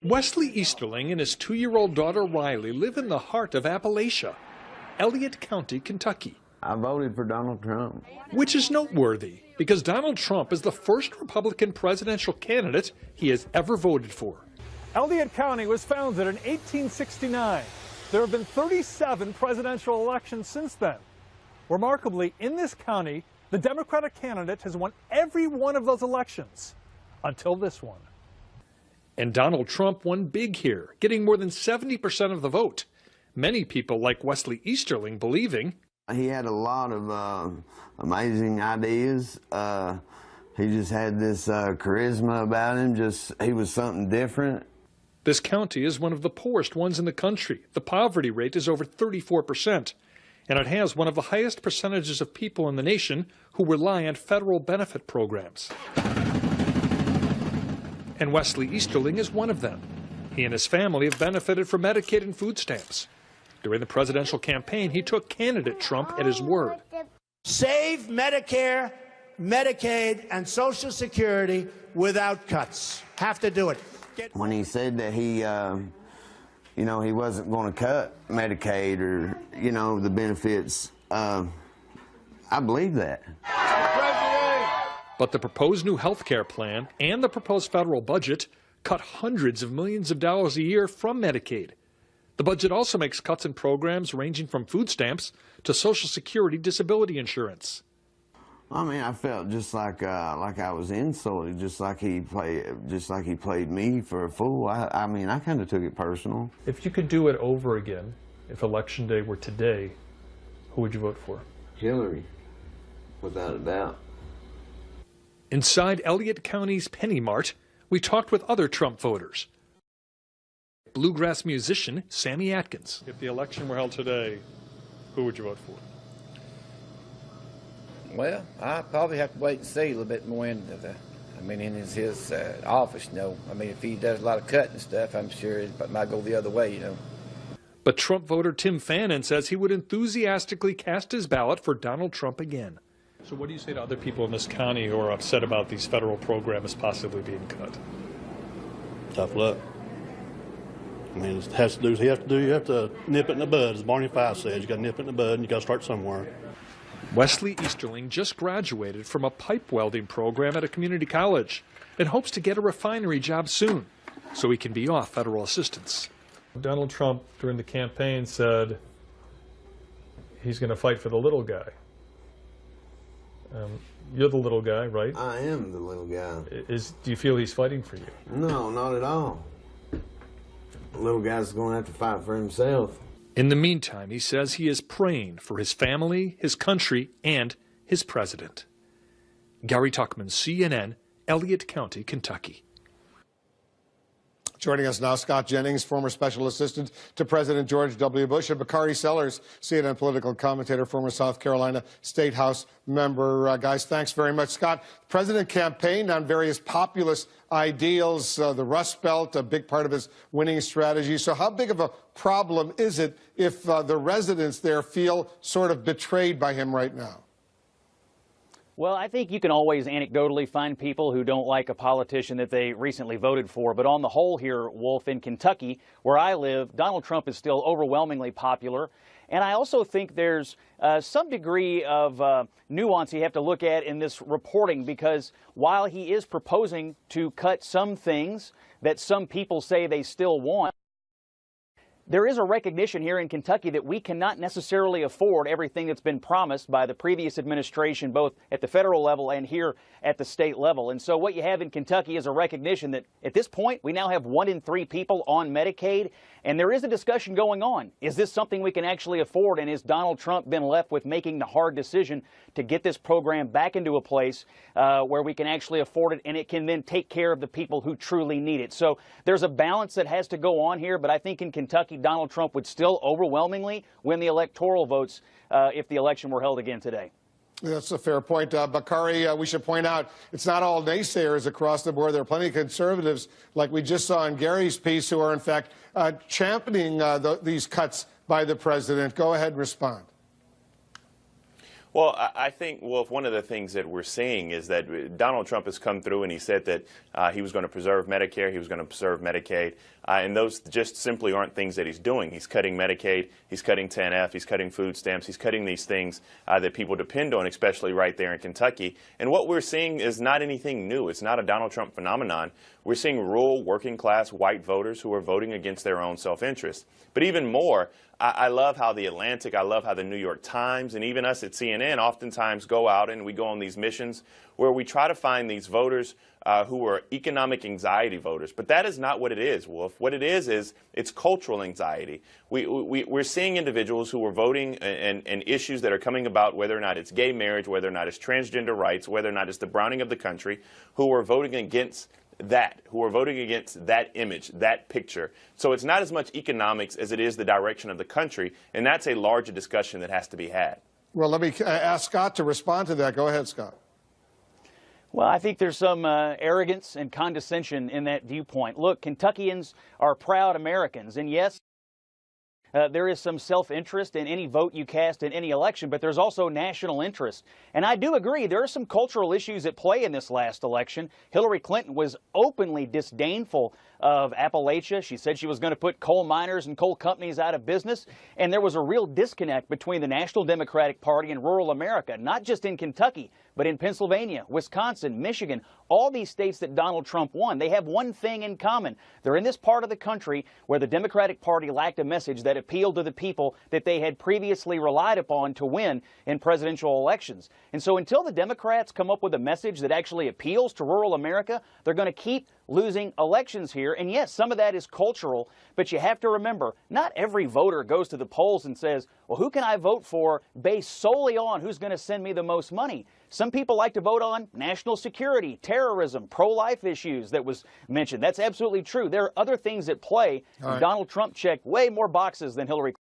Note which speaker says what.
Speaker 1: Wesley Easterling and his 2-year-old daughter Riley live in the heart of Appalachia, Elliott County, Kentucky.
Speaker 2: I voted for Donald Trump.
Speaker 1: Which is noteworthy because Donald Trump is the first Republican presidential candidate he has ever voted for.
Speaker 3: Elliott County was founded in 1869. There have been 37 presidential elections since then. Remarkably, in this county, the Democratic candidate has won every one of those elections until this one.
Speaker 1: And Donald Trump won big here, getting more than 70% of the vote. Many people like Wesley Easterling believing
Speaker 2: he had a lot of amazing ideas. He just had this charisma about him. He was something different.
Speaker 1: This county is one of the poorest ones in the country. The poverty rate is over 34%, and it has one of the highest percentages of people in the nation who rely on federal benefit programs. And Wesley Easterling is one of them. He and his family have benefited from Medicaid and food stamps. During the presidential campaign, he took candidate Trump at his word.
Speaker 4: Save Medicare, Medicaid, and Social Security without cuts. Have to do it.
Speaker 2: When he said that he wasn't going to cut Medicaid or, the benefits, I believe that.
Speaker 1: But the proposed new health care plan and the proposed federal budget cut hundreds of millions of dollars a year from Medicaid. The budget also makes cuts in programs ranging from food stamps to Social Security disability insurance.
Speaker 2: I mean, I felt just like I was insulted, just like he played me for a fool. I mean, I kind of took it personal.
Speaker 3: If you could do it over again, if Election Day were today, who would you vote for?
Speaker 2: Hillary, without a doubt.
Speaker 1: Inside Elliott County's Penny Mart, we talked with other Trump voters. Bluegrass musician Sammy Atkins. If the election were held today, who would you vote for?
Speaker 5: Well, I probably have to wait and see a little bit more into in his office, I mean, if he does a lot of cutting stuff, I'm sure it might go the other way,
Speaker 1: But Trump voter Tim Fannin says he would enthusiastically cast his ballot for Donald Trump again. So what do you say to other people in this county who are upset about these federal programs possibly being cut?
Speaker 6: Tough luck. I mean, it has to do what you have to nip it in the bud, as Barney Fife says. You got to nip it in the bud and you got to start somewhere.
Speaker 1: Wesley Easterling just graduated from a pipe welding program at a community college and hopes to get a refinery job soon so he can be off federal assistance.
Speaker 3: Donald Trump, during the campaign, said he's going to fight for the little guy. You're the little guy, right?
Speaker 2: I am the little guy.
Speaker 3: Do you feel he's fighting for you?
Speaker 2: No, not at all. The little guy's going to have to fight for himself.
Speaker 1: In the meantime, he says he is praying for his family, his country, and his president. Gary Tuckman, CNN, Elliott County, Kentucky.
Speaker 7: Joining us now, Scott Jennings, former special assistant to President George W. Bush, and Bakari Sellers, CNN political commentator, former South Carolina State House member. Guys, thanks very much. Scott, the president campaigned on various populist ideals, the Rust Belt, a big part of his winning strategy. So how big of a problem is it if the residents there feel sort of betrayed by him right now?
Speaker 8: Well, I think you can always anecdotally find people who don't like a politician that they recently voted for. But on the whole here, Wolf, in Kentucky, where I live, Donald Trump is still overwhelmingly popular. And I also think there's some degree of nuance you have to look at in this reporting, because while he is proposing to cut some things that some people say they still want, there is a recognition here in Kentucky that we cannot necessarily afford everything that's been promised by the previous administration, both at the federal level and here at the state level. And so what you have in Kentucky is a recognition that at this point, we now have 1 in 3 people on Medicaid. And there is a discussion going on. Is this something we can actually afford? And has Donald Trump been left with making the hard decision to get this program back into a place where we can actually afford it and it can then take care of the people who truly need it? So there's a balance that has to go on here. But I think in Kentucky, Donald Trump would still overwhelmingly win the electoral votes if the election were held again today.
Speaker 7: That's a fair point. Bakari, we should point out it's not all naysayers across the board. There are plenty of conservatives, like we just saw in Gary's piece, who are, in fact, championing these cuts by the president. Go ahead and respond.
Speaker 9: Well, I think, Wolf, one of the things that we're seeing is that Donald Trump has come through and he said that he was going to preserve Medicare, he was going to preserve Medicaid, and those just simply aren't things that he's doing. He's cutting Medicaid, he's cutting 10F, he's cutting food stamps, he's cutting these things that people depend on, especially right there in Kentucky. And what we're seeing is not anything new. It's not a Donald Trump phenomenon. We're seeing rural, working-class white voters who are voting against their own self-interest. But even more, I love how The Atlantic, I love how the New York Times, and even us at CNN oftentimes go out and we go on these missions where we try to find these voters who are economic anxiety voters. But that is not what it is, Wolf. What it is it's cultural anxiety. We're seeing individuals who are voting and issues that are coming about, whether or not it's gay marriage, whether or not it's transgender rights, whether or not it's the browning of the country, who are voting against that, who are voting against that image, that picture. So it's not as much economics as it is the direction of the country, and that's a larger discussion that has to be had.
Speaker 7: Well, let me ask Scott to respond to that. Go ahead, Scott.
Speaker 8: Well, I think there's some arrogance and condescension in that viewpoint. Look, Kentuckians are proud Americans, and yes, there is some self-interest in any vote you cast in any election, but there's also national interest. And I do agree, there are some cultural issues at play in this last election. Hillary Clinton was openly disdainful of Appalachia. She said she was going to put coal miners and coal companies out of business. And there was a real disconnect between the National Democratic Party and rural America, not just in Kentucky, but in Pennsylvania, Wisconsin, Michigan, all these states that Donald Trump won. They have one thing in common. They're in this part of the country where the Democratic Party lacked a message that appealed to the people that they had previously relied upon to win in presidential elections. And so until the Democrats come up with a message that actually appeals to rural America, they're going to keep losing elections here. And yes, some of that is cultural, but you have to remember, not every voter goes to the polls and says, well, who can I vote for based solely on who's going to send me the most money? Some people like to vote on national security, terrorism, pro-life issues that was mentioned. That's absolutely true. There are other things at play.
Speaker 7: Right.
Speaker 8: Donald Trump checked way more boxes than Hillary Clinton.